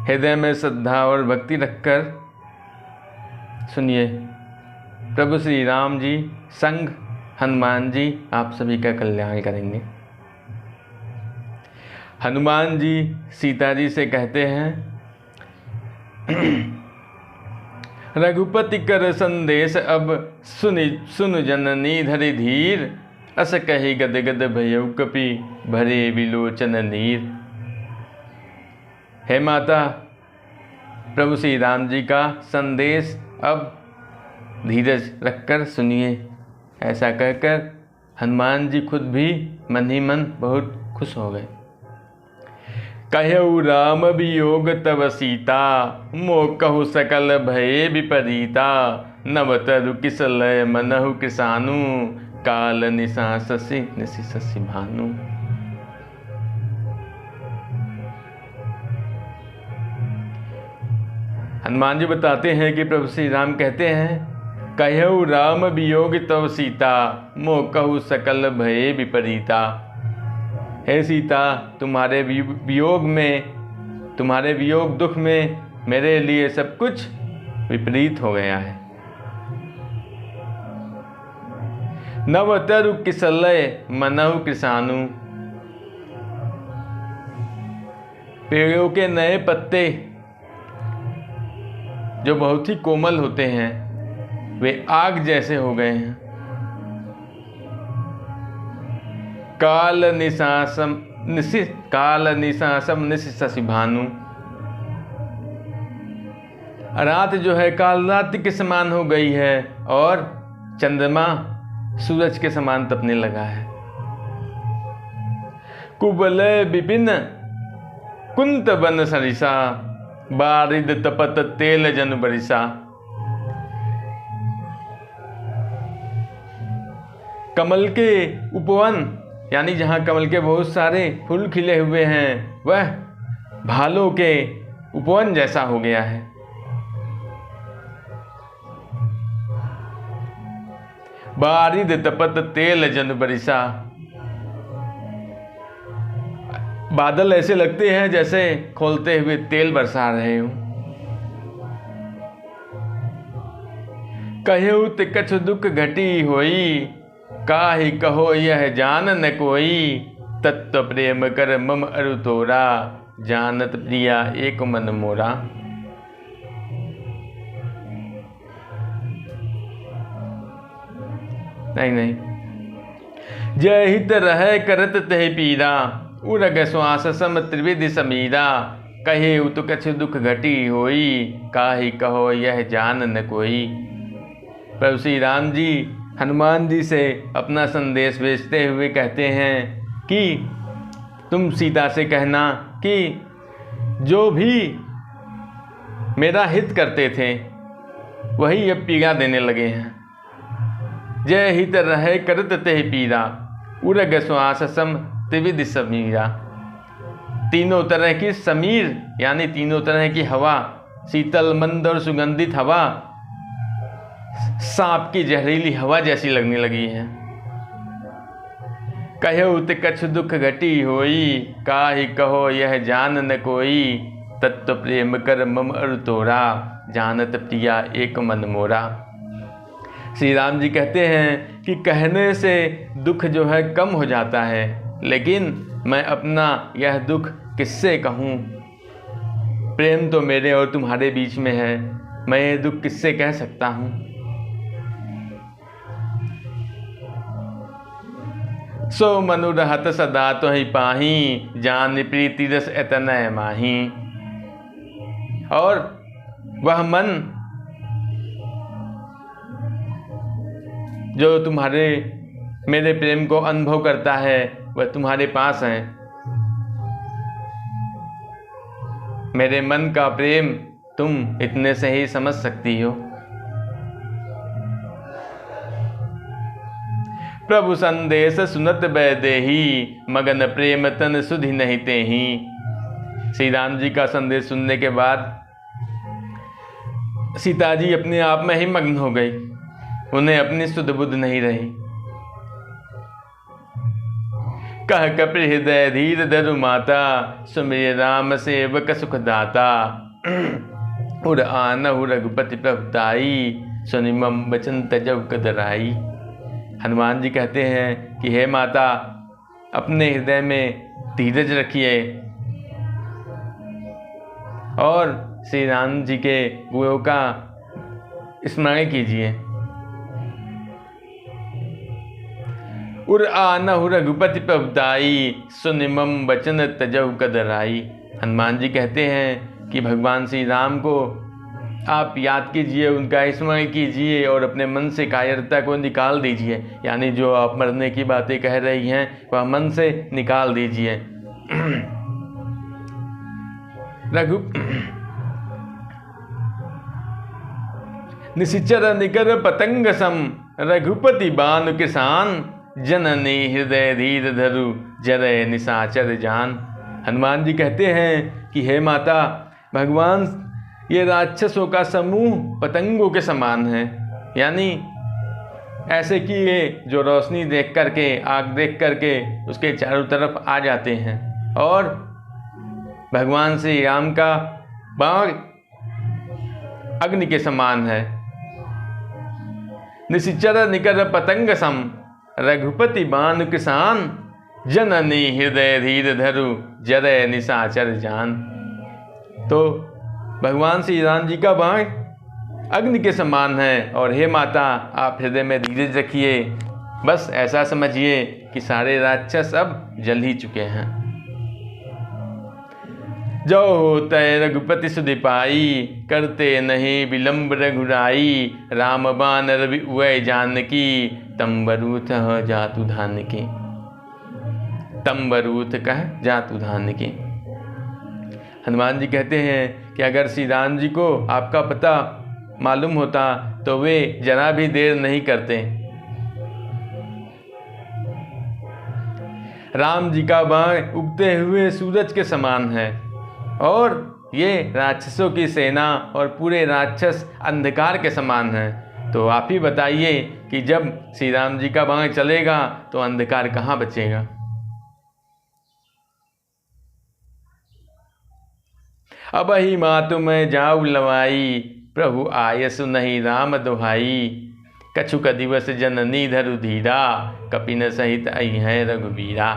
हृदय में श्रद्धा और भक्ति रखकर सुनिए। प्रभु श्री राम जी संग हनुमान जी आप सभी का कल्याण करेंगे। हनुमान जी सीता जी से कहते हैं, रघुपति कर संदेश अब सुन जननी धरि धीर, अस कहि गद गद भयउ कपि भरे विलोचन नीर। हे माता, प्रभु श्री राम जी का संदेश अब धीरज रखकर सुनिए। ऐसा कहकर हनुमान जी खुद भी मन ही मन बहुत खुश हो गए। कहऊ राम वियोग तव सीता, मोह कहु सकल भये विपरीता। नव तरु किस लय मनहु किसानु, काल निशा शशि निशि शशि भानु। हनुमान जी बताते हैं कि प्रभु श्री राम कहते हैं, कहऊ राम वियोग तव सीता, मोह कहु सकल भये विपरीता। हे सीता, तुम्हारे वियोग में, तुम्हारे वियोग दुख में मेरे लिए सब कुछ विपरीत हो गया है। नव तरु किसलय मनहु किसानु। पेड़ों के नए पत्ते जो बहुत ही कोमल होते हैं, वे आग जैसे हो गए हैं। काल निशासम निशि शशि भानु। रात जो है काल रात के समान हो गई है और चंद्रमा सूरज के समान तपने लगा है। कुबलय विपिन कुंत बन सरिसा, बारिद तपत तेल जन बरिसा। कमल के उपवन यानी जहाँ कमल के बहुत सारे फूल खिले हुए हैं, वह भालों के उपवन जैसा हो गया है। बारिद तपत तेल जन बरिसा। बादल ऐसे लगते हैं जैसे खोलते हुए तेल बरसा रहे हो। कहऊ ते कछु दुख घटी होई, काहि कहो यह जान न कोई। तत्व प्रेम कर मम अरु तोरा, जानत प्रिया एक मन मोरा। नहीं, जय हित रहे करत तह पीरा, उरग श्वास सम त्रिविधि समीरा। कहे उत कछु दुख घटी होई, काहि कहो यह जान न कोई। प्रभु श्री राम जी हनुमान जी से अपना संदेश भेजते हुए कहते हैं कि तुम सीता से कहना कि जो भी मेरा हित करते थे वही अब पीड़ा देने लगे हैं। जय हित रहे करत तेह पीरा, उरग श्वास सम त्रिविधि समीरा। तीनों तरह की समीर यानी तीनों तरह की हवा, शीतल मंद और सुगंधित हवा सांप की जहरीली हवा जैसी लगने लगी है। कहऊ ते कछु दुख घटी होई, काहि कहो यह जान न कोई। तत्व प्रेम कर मम अरु तोरा, जानत प्रिया एक मन मोरा। श्री राम जी कहते हैं कि कहने से दुख जो है कम हो जाता है, लेकिन मैं अपना यह दुख किससे कहूँ। प्रेम तो मेरे और तुम्हारे बीच में है, मैं ये दुख किससे कह सकता हूँ। सो मनु रहत सदा तो ही पाही, जान प्रीति रस एतनय माही। और वह मन जो तुम्हारे मेरे प्रेम को अनुभव करता है, वह तुम्हारे पास है। मेरे मन का प्रेम तुम इतने से ही समझ सकती हो। प्रभु संदेश सुनत बैदेही, मगन प्रेम तन सुधि नहीं तेहि। श्री राम जी का संदेश सुनने के बाद सीता जी अपने आप में ही मग्न हो गई, उन्हें अपनी सुध बुध नहीं रही। कह कपि हृदय धीर धरु माता, सुमिर राम सेवक सुख दाता। उर आनहु रघुपति प्रभुताई, सुनि मम बचन तजौ कदराई। हनुमान जी कहते हैं कि हे माता, अपने हृदय में धीरज रखिए और श्री राम जी के गुणों का स्मरण कीजिए। उर आनहु रघुपति प्रभुताई, सुनि मम बचन तजौ कदराई। हनुमान जी कहते हैं कि भगवान श्री राम को आप याद कीजिए, उनका स्मरण कीजिए और अपने मन से कायरता को निकाल दीजिए। यानी जो आप मरने की बातें कह रही हैं वह मन से निकाल दीजिए। निशिचर निकर पतंग सम, रघुपति बानु किसान, जननी हृदय धीर धरु, जरय निशाचर जान। हनुमान जी कहते हैं कि हे माता, भगवान ये राक्षसों का समूह पतंगों के समान है। यानी ऐसे कि ये जो रोशनी देख करके, आग देख करके उसके चारों तरफ आ जाते हैं, और भगवान श्री राम का बाण अग्नि के समान है। निशिचर निकर पतंग सम, रघुपति बानु किसान, जननी हृदय धीर धरु, जरय निशाचर जान। तो भगवान श्री राम जी का बाण अग्नि के समान है, और हे माता, आप हृदय में धीरज रखिए। बस ऐसा समझिए कि सारे राक्षस अब जल ही चुके हैं। जो होतै रघुपति सुधि पाई, करते नहीं विलंब रघुराई, राम बाण रवि उय जानकी, तंबरूथ जातु धान की। तंबरूथ कह जातु धान की। हनुमान जी कहते हैं कि अगर श्री राम जी को आपका पता मालूम होता तो वे जरा भी देर नहीं करते। राम जी का बाण उगते हुए सूरज के समान है, और ये राक्षसों की सेना और पूरे राक्षस अंधकार के समान हैं। तो आप ही बताइए कि जब श्री राम जी का बाण चलेगा तो अंधकार कहाँ बचेगा। अब ही मातु मैं जाऊ लवाई, प्रभु आयसु नहीं राम दुहाई, कछुक दिवस जननी धरु धीरा, कपिन सहित आई है रघुवीरा।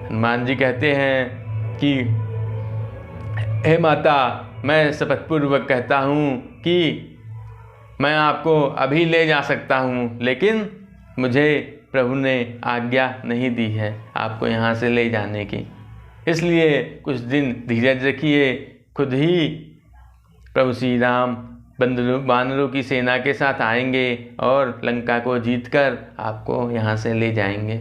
हनुमान जी कहते हैं कि हे माता, मैं शपथपूर्वक कहता हूँ कि मैं आपको अभी ले जा सकता हूँ, लेकिन मुझे प्रभु ने आज्ञा नहीं दी है आपको यहाँ से ले जाने की। इसलिए कुछ दिन धीरज रखिए, खुद ही प्रभु श्री राम वानरों की सेना के साथ आएंगे और लंका को जीतकर आपको यहाँ से ले जाएंगे।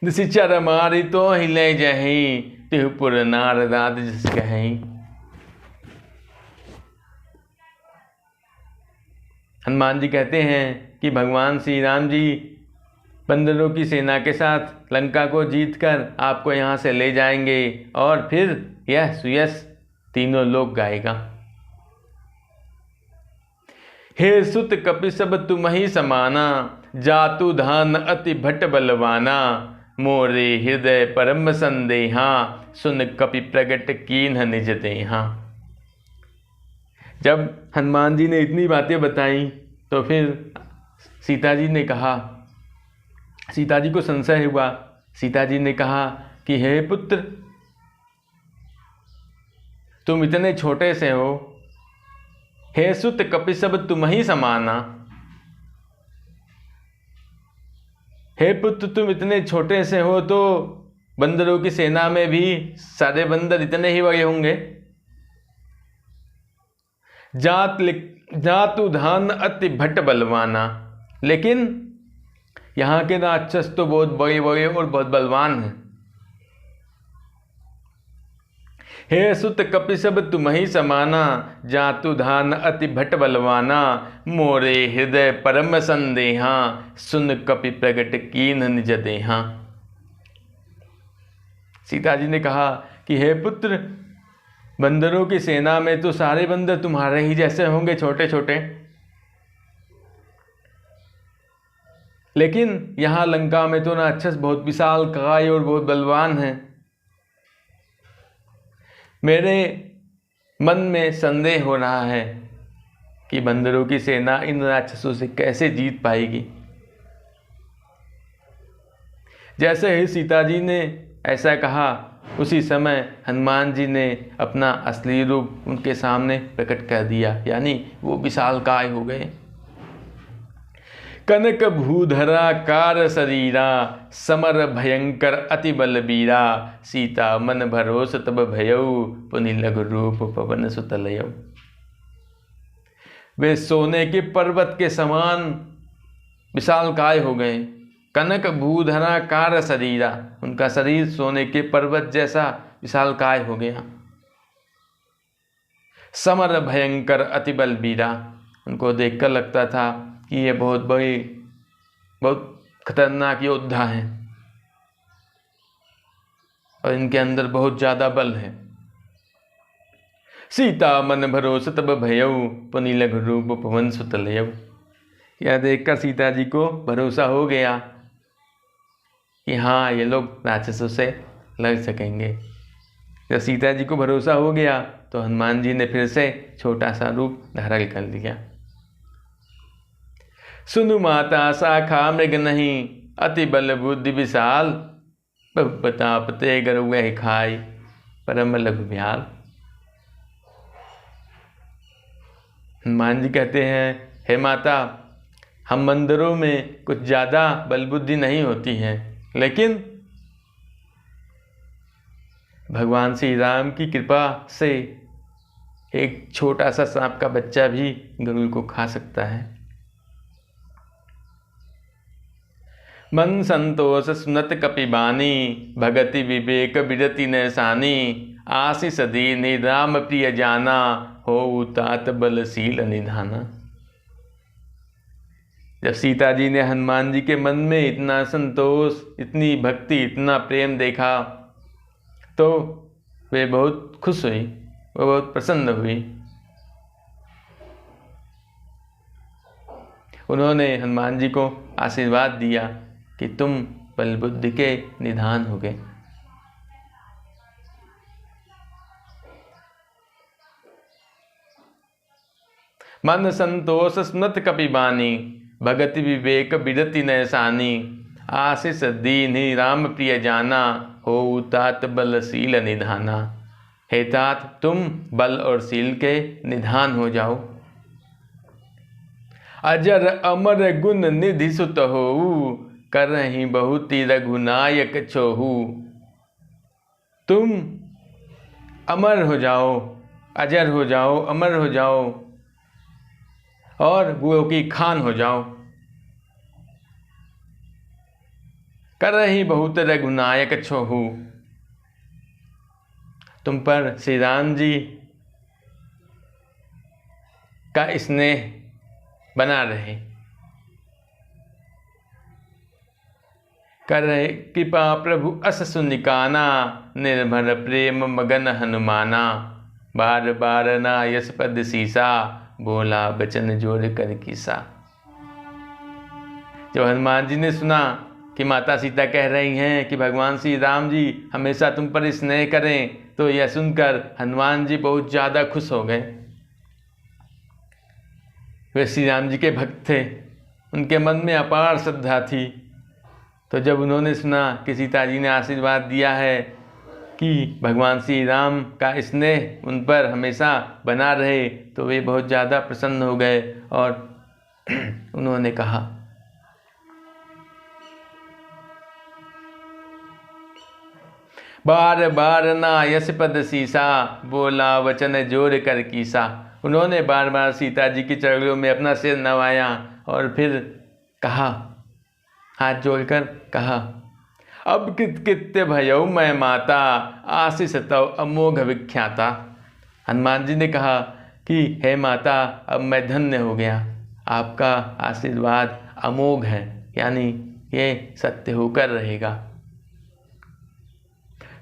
निशिचर मारी तो हिले जहीं, तिहुपुर नारदाद जिस कहीं। हनुमान जी कहते हैं कि भगवान श्री राम जी बंदरों की सेना के साथ लंका को जीतकर आपको यहाँ से ले जाएंगे, और फिर यह सुयश तीनों लोग गाएगा। हे सुत कपि सब तुम ही समाना, जातु धान अति भट बलवाना, मोरे हृदय परम संदेहा, सुन कपि प्रगट कीन्ह निज देहा। जब हनुमान जी ने इतनी बातें बताई तो फिर सीता जी ने कहा, सीता जी को संशय हुआ। सीता जी ने कहा कि हे पुत्र, तुम इतने छोटे से हो। हे सुत कपि सब तुम ही समाना। हे पुत्र, तुम इतने छोटे से हो तो बंदरों की सेना में भी सारे बंदर इतने ही बड़े होंगे। जातु धान अति भट बलवाना, लेकिन यहाँ के राक्षस तो बहुत बड़े बड़े और बहुत बलवान हैं। हे सुत कपि सब तुम ही समाना, जातु धान अति भट बलवाना, मोरे हृदय परम संदेहा, सुन कपि प्रगट कीन्ह निज देहा। सीता जी ने कहा कि हे पुत्र, बंदरों की सेना में तो सारे बंदर तुम्हारे ही जैसे होंगे, छोटे छोटे। लेकिन यहाँ लंका में तो राक्षस बहुत विशाल काय और बहुत बलवान हैं। मेरे मन में संदेह हो रहा है कि बंदरों की सेना इन राक्षसों से कैसे जीत पाएगी। जैसे ही सीता जी ने ऐसा कहा, उसी समय हनुमान जी ने अपना असली रूप उनके सामने प्रकट कर दिया, यानी वो विशालकाय हो गए। कनक भूधरा कार शरीरा, समर भयंकर अति बलबीरा, सीता मन भरोस तब भयऊ, पुनि लघु रूप पवन सुत लयऊ। वे सोने के पर्वत के समान विशालकाय हो गए। कनक भूधरा कार शरीरा, उनका शरीर सोने के पर्वत जैसा विशालकाय हो गया। समर भयंकर अति बलबीरा, उनको देखकर लगता था कि ये बहुत खतरनाक योद्धा हैं और इनके अंदर बहुत ज़्यादा बल है। सीता मन भरोस तब भयऊ, पुनि लघु रूप पवन सुत लयऊ। यह देखकर सीता जी को भरोसा हो गया कि हाँ, ये लोग राक्षसों से लड़ सकेंगे। जब सीता जी को भरोसा हो गया तो हनुमान जी ने फिर से छोटा सा रूप धारण कर लिया। सुनु माता शाखा मृग नहीं, अति बल बुद्धि विशाल, प्रतापते गरुड़ खाई, परम लघु भ्याल। हनुमान जी कहते हैं, हे माता, हम बंदरों में कुछ ज़्यादा बल बुद्धि नहीं होती है, लेकिन भगवान श्री राम की कृपा से एक छोटा सा सांप का बच्चा भी गरुड़ को खा सकता है। मन संतोष सुनत कपिबानी, भगति विवेक विरति नैसानी, आशीष दीनि राम प्रिय जाना, हो तात बलशील निधाना। जब सीता जी ने हनुमान जी के मन में इतना संतोष, इतनी भक्ति, इतना प्रेम देखा तो वे बहुत खुश हुई, वो बहुत प्रसन्न हुई। उन्होंने हनुमान जी को आशीर्वाद दिया कि तुम बल बुद्धि के निधान हो गए। मन संतोष सुनत कपिबानी, भगति विवेक विरति नैसानी, आशीष दीनि राम प्रिय जाना, हो तात बलशील निधाना। हे तात, तुम बल और शील के निधान हो जाओ। अजर अमर गुण निधि सुत होऊ, करहि बहुति रघुनायक छोहू। तुम अमर हो जाओ, अजर हो जाओ, अमर हो जाओ और गुणों की खान हो जाओ। करहि बहुत रघुनायक छोहू, तुम पर श्री राम जी का स्नेह बना रहे। करे कृपा प्रभु अस सुनिकाना, निर्भर प्रेम मगन हनुमाना, बार बार ना यश पद सीसा, बोला बचन जोड़ कर कीसा। जब हनुमान जी ने सुना कि माता सीता कह रही हैं कि भगवान श्री राम जी हमेशा तुम पर स्नेह करें, तो यह सुनकर हनुमान जी बहुत ज़्यादा खुश हो गए। वे श्री राम जी के भक्त थे, उनके मन में अपार श्रद्धा थी। तो जब उन्होंने सुना कि सीता जी ने आशीर्वाद दिया है कि भगवान श्री राम का स्नेह उन पर हमेशा बना रहे, तो वे बहुत ज़्यादा प्रसन्न हो गए और उन्होंने कहा, बार बार ना यश पद सीसा, बोला वचन जोड़ कर कीसा। उन्होंने बार बार सीता जी के चरणों में अपना सिर नवाया और फिर कहा, हाथ जोड़कर कहा, अब कृत्य भयऊ मैं माता, आशीष तव अमोघ विख्याता। हनुमान जी ने कहा कि हे माता, अब मैं धन्य हो गया, आपका आशीर्वाद अमोघ है, यानी ये सत्य होकर रहेगा।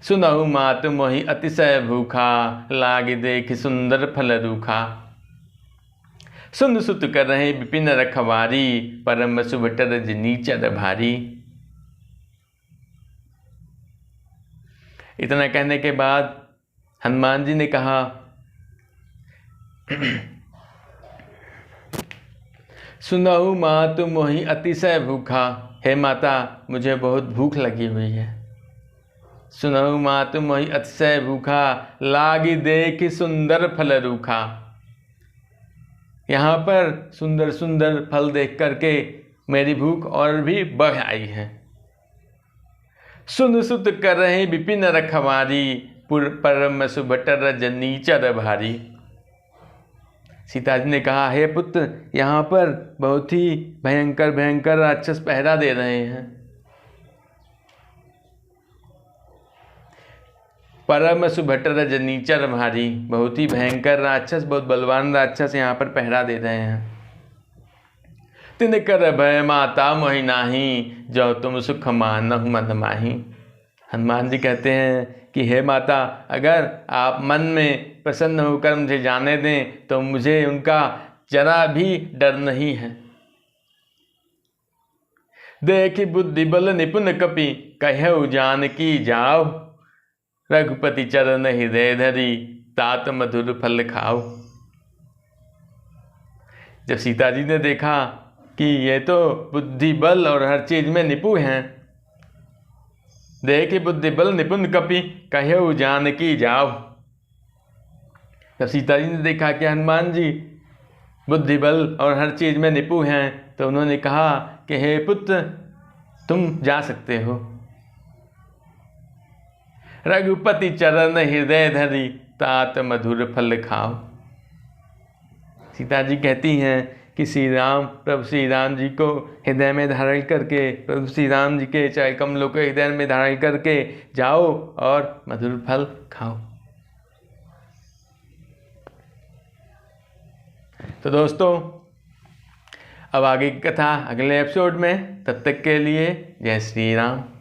सुनहु मातु मोहि अतिशय भूखा, लाग देख सुंदर फल रूखा। सुन सुत कर रहे विपिन रखवारी, परम सुभटर जनीचर भारी। इतना कहने के बाद हनुमान जी ने कहा, सुनहु मातु मोहि अतिशय भूखा। हे माता, मुझे बहुत भूख लगी हुई है। सुनहु मातु मोहि अतिशय भूखा, लागी देखि सुंदर फल रूखा। यहाँ पर सुंदर सुंदर फल देख करके मेरी भूख और भी बढ़ आई है। सुन सुत कर रहे विपिन रखवारी, परम सुभटर जनीचर भारी। सीता जी ने कहा, हे पुत्र, यहाँ पर बहुत ही भयंकर भयंकर राक्षस पहरा दे रहे हैं। परम सुभटर जनीचर भारी, बहुत ही भयंकर राक्षस, बहुत बलवान राक्षस यहाँ पर पहरा दे रहे हैं। तिनकर भय माता मोहि नाही, जो तुम सुख मानहु मन माही। हनुमान जी कहते हैं कि हे माता, अगर आप मन में प्रसन्न होकर मुझे जाने दें तो मुझे उनका जरा भी डर नहीं है। देखि बुद्धि बल निपुण कपि, कहु जानकी जाओ। रघुपति चरण हृदय धरी, तात मधुर फल खाओ। जब सीता जी ने देखा कि ये तो बुद्धि बल और हर चीज में निपुण हैं, देखि बुद्धि बल निपुण कपि, कहु जानकी जाओ। जब सीता जी ने देखा कि हनुमान जी बुद्धि बल और हर चीज में निपुण हैं, तो उन्होंने कहा कि हे पुत्र, तुम जा सकते हो। रघुपति चरण हृदय धरी, तात मधुर फल खाओ। सीता जी कहती हैं कि प्रभु श्री राम जी को हृदय में धारण करके, प्रभु श्री राम जी के चाहे कमलों को हृदय में धारण करके जाओ और मधुर फल खाओ। तो दोस्तों, अब आगे की कथा अगले एपिसोड में। तब तक के लिए जय श्री राम।